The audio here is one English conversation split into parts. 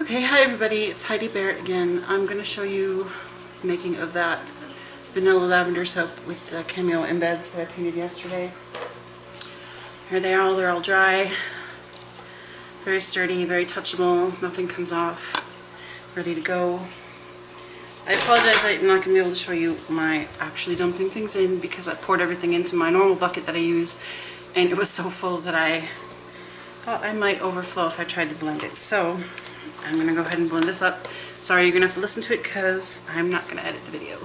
Okay, hi everybody, it's Heidi Barrett again. I'm going to show you the making of that vanilla lavender soap with the Cameo embeds that I painted yesterday. Here they are, they're all dry, very sturdy, very touchable, nothing comes off, ready to go. I apologize I'm not going to be able to show you my actually dumping things in because I poured everything into my normal bucket that I use and it was so full that I thought I might overflow if I tried to blend it. So I'm going to go ahead and blend this up. Sorry, you're going to have to listen to it because I'm not going to edit the video.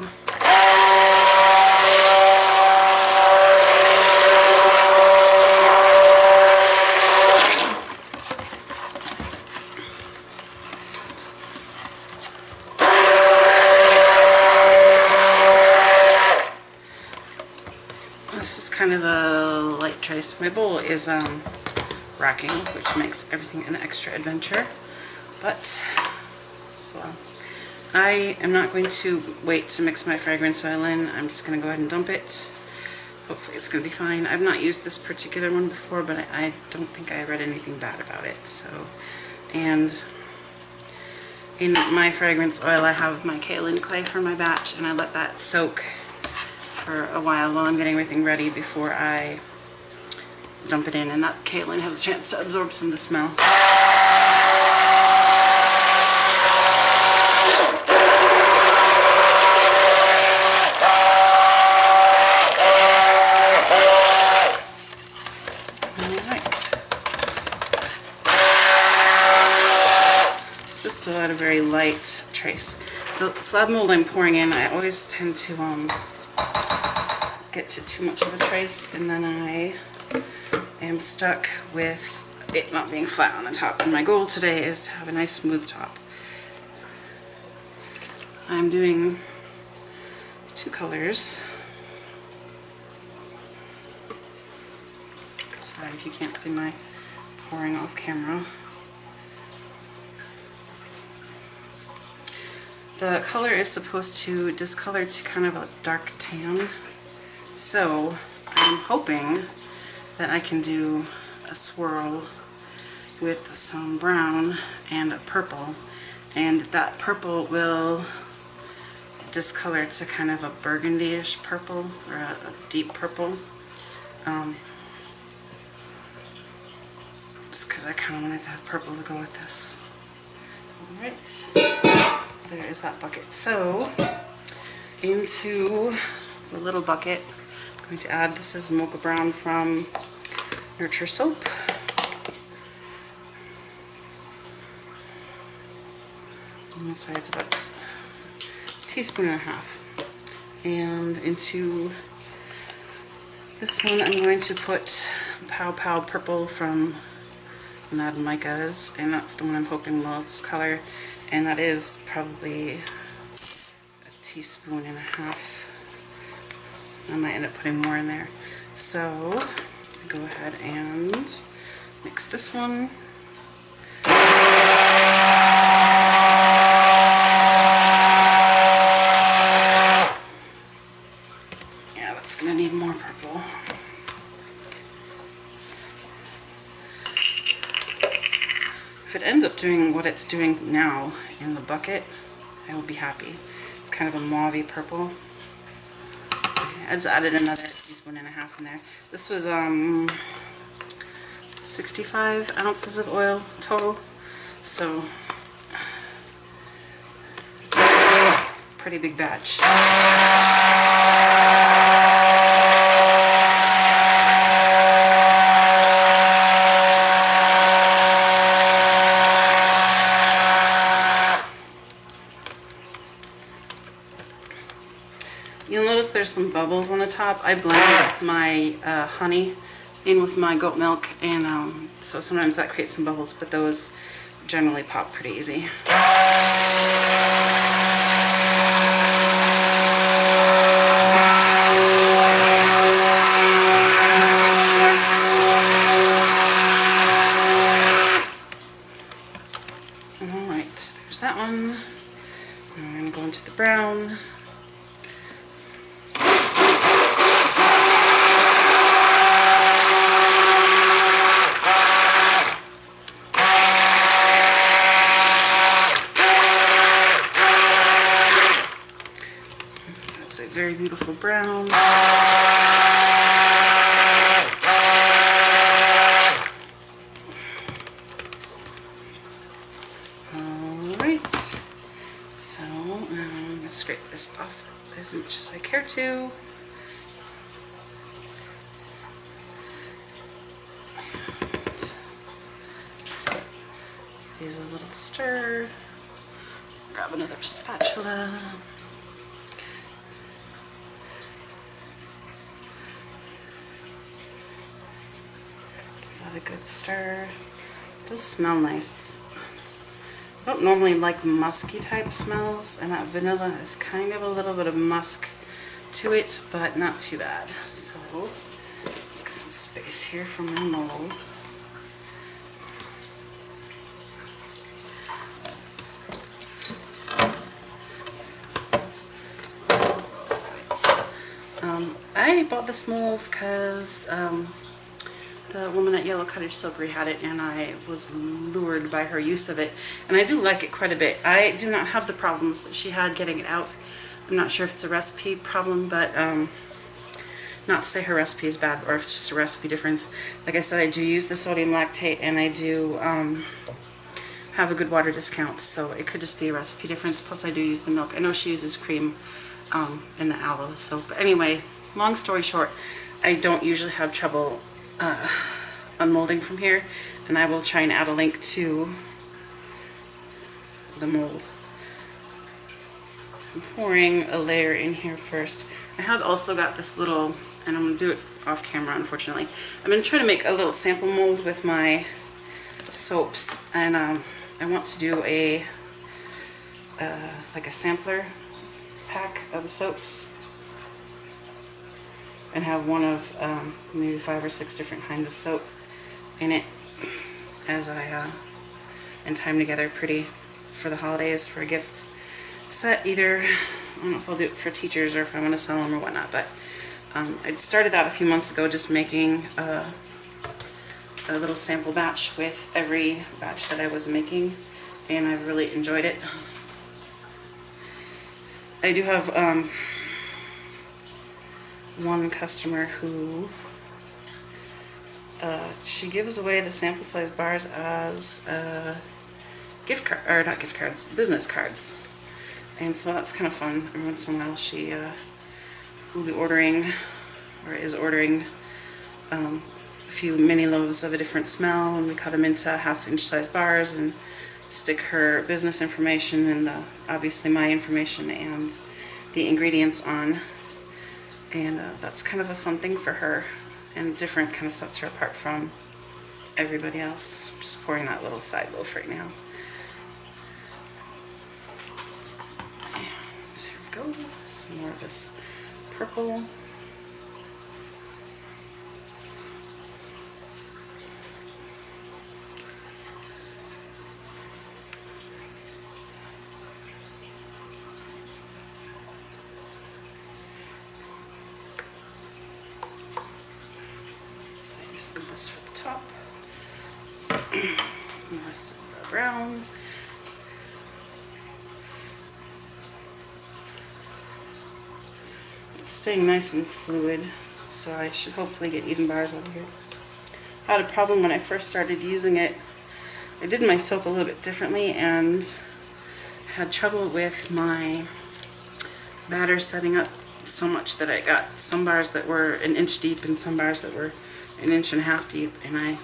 This is kind of a light trace. My bowl is racking, which makes everything an extra adventure. But, so, I am not going to wait to mix my fragrance oil in. I'm just going to go ahead and dump it. Hopefully it's going to be fine. I've not used this particular one before, but I don't think I read anything bad about it. So, and in my fragrance oil I have my kaolin clay for my batch, and I let that soak for a while I'm getting everything ready before I dump it in, and that kaolin has a chance to absorb some of the smell. Still at a very light trace. The slab mold I'm pouring in, I always tend to get to too much of a trace, and then I am stuck with it not being flat on the top. And my goal today is to have a nice smooth top. I'm doing two colors. Sorry if you can't see my pouring off camera. The color is supposed to discolor to kind of a dark tan, so I'm hoping that I can do a swirl with some brown and a purple, and that purple will discolor to kind of a burgundy-ish purple, or a deep purple, just because I kind of wanted to have purple to go with this. Alright. There is that bucket. So, into the little bucket, I'm going to add, this is Mocha Brown from Nurture Soap. On the side's about a teaspoon and a half. And into this one I'm going to put Pow Pow Purple from Mad Micas, and that's the one I'm hoping will discolor. And that is probably a teaspoon and a half. I might end up putting more in there. So, go ahead and mix this one. Yeah, that's going to need more purple. If it ends up doing what it's doing now in the bucket, I will be happy. It's kind of a mauve-y purple. Okay, I just added another teaspoon and a half in there. This was 65 ounces of oil total, so pretty big batch. You'll notice there's some bubbles on the top. I blend my honey in with my goat milk, and so sometimes that creates some bubbles, but those generally pop pretty easy. Alright, there's that one. I'm going to go into the brown. very beautiful brown. Alright, so I'm going to scrape this off as much as I care to. Give these a little stir. Grab another spatula. Give that a good stir. It does smell nice. I don't normally like musky type smells, and that vanilla is kind of a little bit of musk to it, but not too bad. So, get some space here for my mold. I bought this mold because the woman at Yellow Cottage Silkery had it, and I was lured by her use of it, and I do like it quite a bit. I do not have the problems that she had getting it out. I'm not sure if it's a recipe problem, but not to say her recipe is bad or if it's just a recipe difference. Like I said, I do use the sodium lactate, and I do have a good water discount, so it could just be a recipe difference. Plus I do use the milk. I know she uses cream in the aloe soap. But anyway, long story short, I don't usually have trouble unmolding from here, and I will try and add a link to the mold. I'm pouring a layer in here first. I have also got this little, and I'm going to do it off camera unfortunately, I'm going to try to make a little sample mold with my soaps, and I want to do a like a sampler pack of the soaps, and have one of maybe 5 or 6 different kinds of soap in it as I and tie them together pretty for the holidays for a gift set. Either, I don't know if I'll do it for teachers or if I want to sell them or whatnot, but I started out a few months ago just making a little sample batch with every batch that I was making, and I've really enjoyed it. I do have one customer who she gives away the sample size bars as gift card, or not gift cards, business cards, and so that's kind of fun. Every once in a while she will be ordering, or is ordering, a few mini loaves of a different smell, and we cut them into 1/2-inch size bars and stick her business information and obviously my information and the ingredients on, and that's kind of a fun thing for her, and different, kind of sets her apart from everybody else. I'm just pouring that little side loaf right now. And here we go, some more of this purple. Save some of this for the top. And the rest of the brown. It's staying nice and fluid, so I should hopefully get even bars over here. I had a problem when I first started using it. I did my soap a little bit differently and had trouble with my batter setting up so much that I got some bars that were 1 inch deep and some bars that were 1.5 inches deep, and I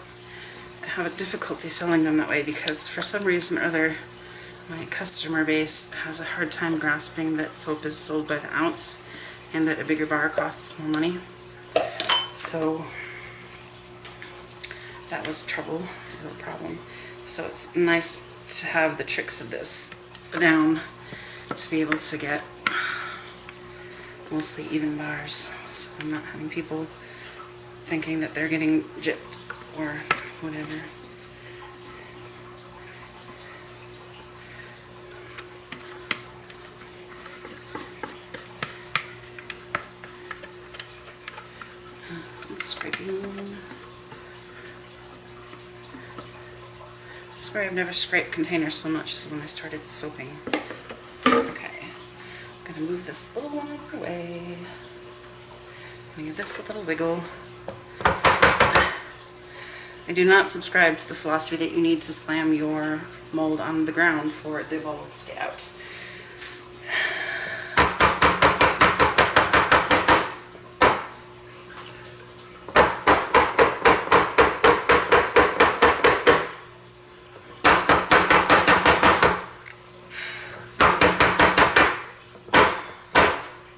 have a difficulty selling them that way because for some reason or other my customer base has a hard time grasping that soap is sold by the ounce and that a bigger bar costs more money. So that was trouble, or a problem. So it's nice to have the tricks of this down to be able to get mostly even bars, so I'm not having people thinking that they're getting gypped or whatever. Scraping. I swear I've never scraped containers so much as when I started soaping. Okay, I'm I'm going to move this little one away. I'm going to give this a little wiggle. I do not subscribe to the philosophy that you need to slam your mold on the ground for the bubbles to get out.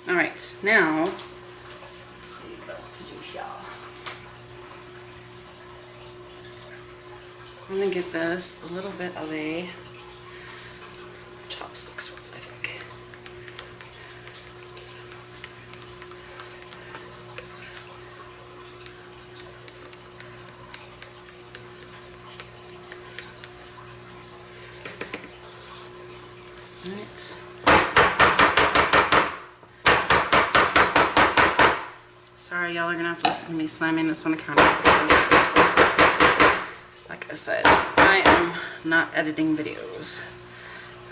Alright, now, let's see what to do here. I'm going to give this a little bit of a chopstick swirl, I think. Alright. Sorry, y'all are going to have to listen to me slamming this on the counter because, like I said, I am not editing videos.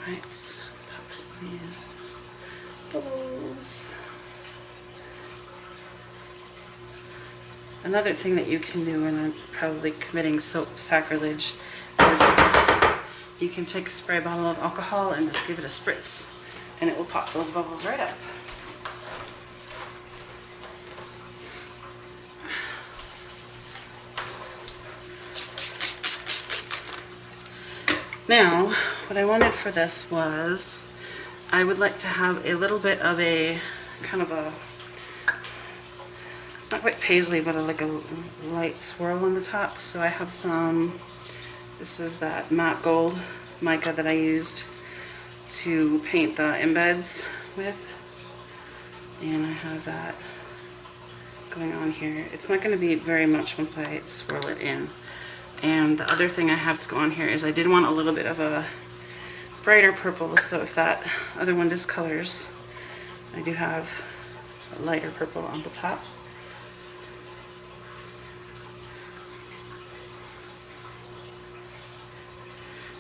Alright, pop some of these bubbles. Another thing that you can do, and I'm probably committing soap sacrilege, is you can take a spray bottle of alcohol and just give it a spritz, and it will pop those bubbles right up. Now, what I wanted for this was, I would like to have a little bit of a, kind of a, not quite paisley, but like a light swirl on the top. So I have some, this is that matte gold mica that I used to paint the embeds with. And I have that going on here. It's not going to be very much once I swirl it in. And the other thing I have to go on here is I did want a little bit of a brighter purple, so if that other one discolors, I do have a lighter purple on the top.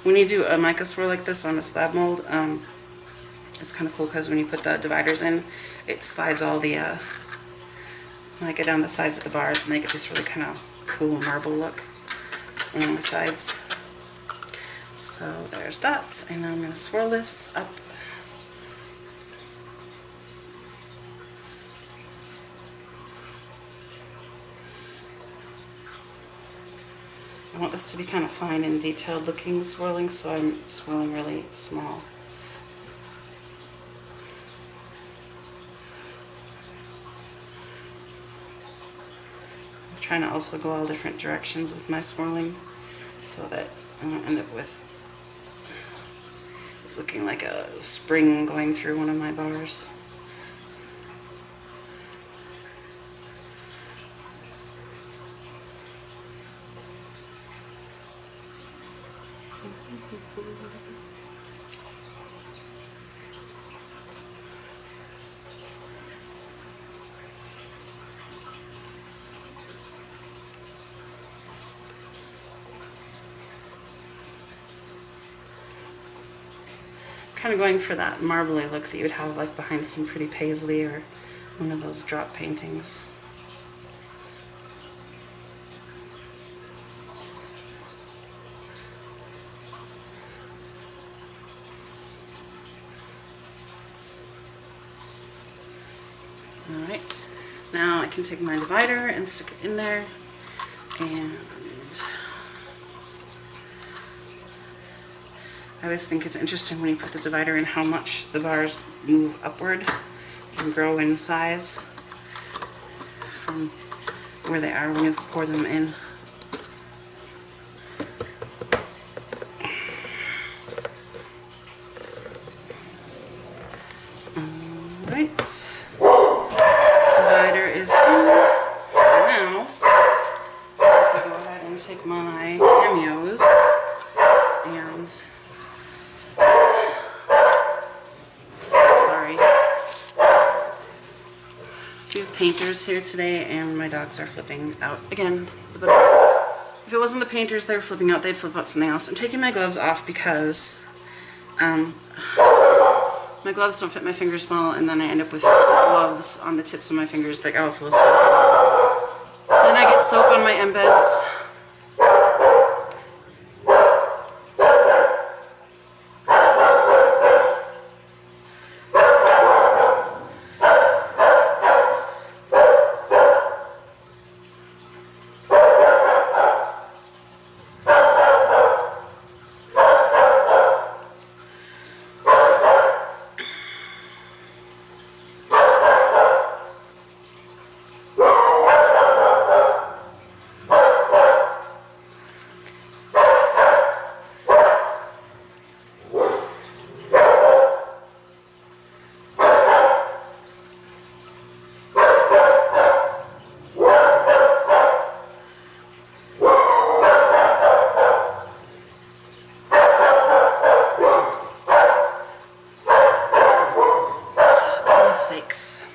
When you do a mica swirl like this on a slab mold, it's kind of cool because when you put the dividers in, it slides all the mica down the sides of the bars and they get this really kind of cool marble look along the sides. So there's that, and now I'm going to swirl this up. I want this to be kind of fine and detailed looking swirling, so I'm swirling really small. I'm trying to also go all different directions with my swirling so that I don't end up with looking like a spring going through one of my bars. Kind of going for that marbly look that you would have like behind some pretty paisley or one of those drop paintings. Alright, now I can take my divider and stick it in there, and I always think it's interesting when you put the divider in how much the bars move upward and grow in size from where they are when you pour them in. Alright, divider is in. Now, I can go ahead and take my Cameos and painters here today, and my dogs are flipping out again. But if it wasn't the painters they were flipping out, they'd flip out something else. I'm taking my gloves off because My gloves don't fit my fingers well, and then I end up with gloves on the tips of my fingers that got all full of soap. Then I get soap on my embeds. Sakes.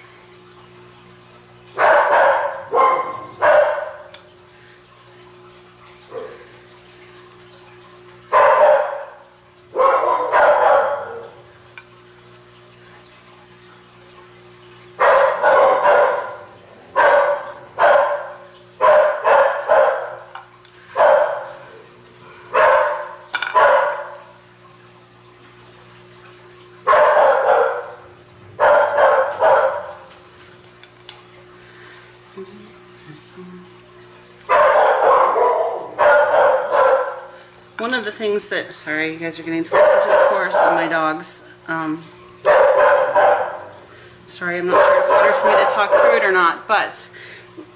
One of the things that, sorry, you guys are getting to listen to a chorus of my dogs. Sorry, I'm not sure it's better for me to talk through it or not, but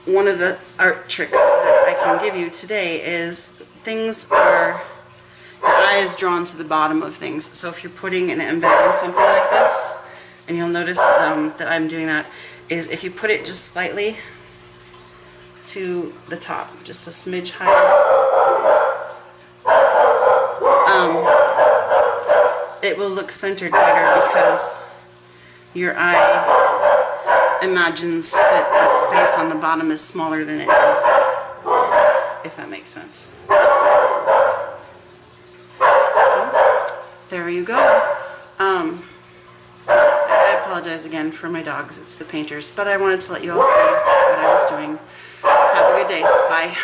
one of the art tricks that I can give you today is things are, your eye is drawn to the bottom of things. So if you're putting an embed in something like this, and you'll notice that I'm doing that, is if you put it just slightly to the top, just a smidge higher, it will look centered better because your eye imagines that the space on the bottom is smaller than it is, if that makes sense. So, there you go. I apologize again for my dogs, it's the painters, but I wanted to let you all see what I was doing. Have a good day. Bye.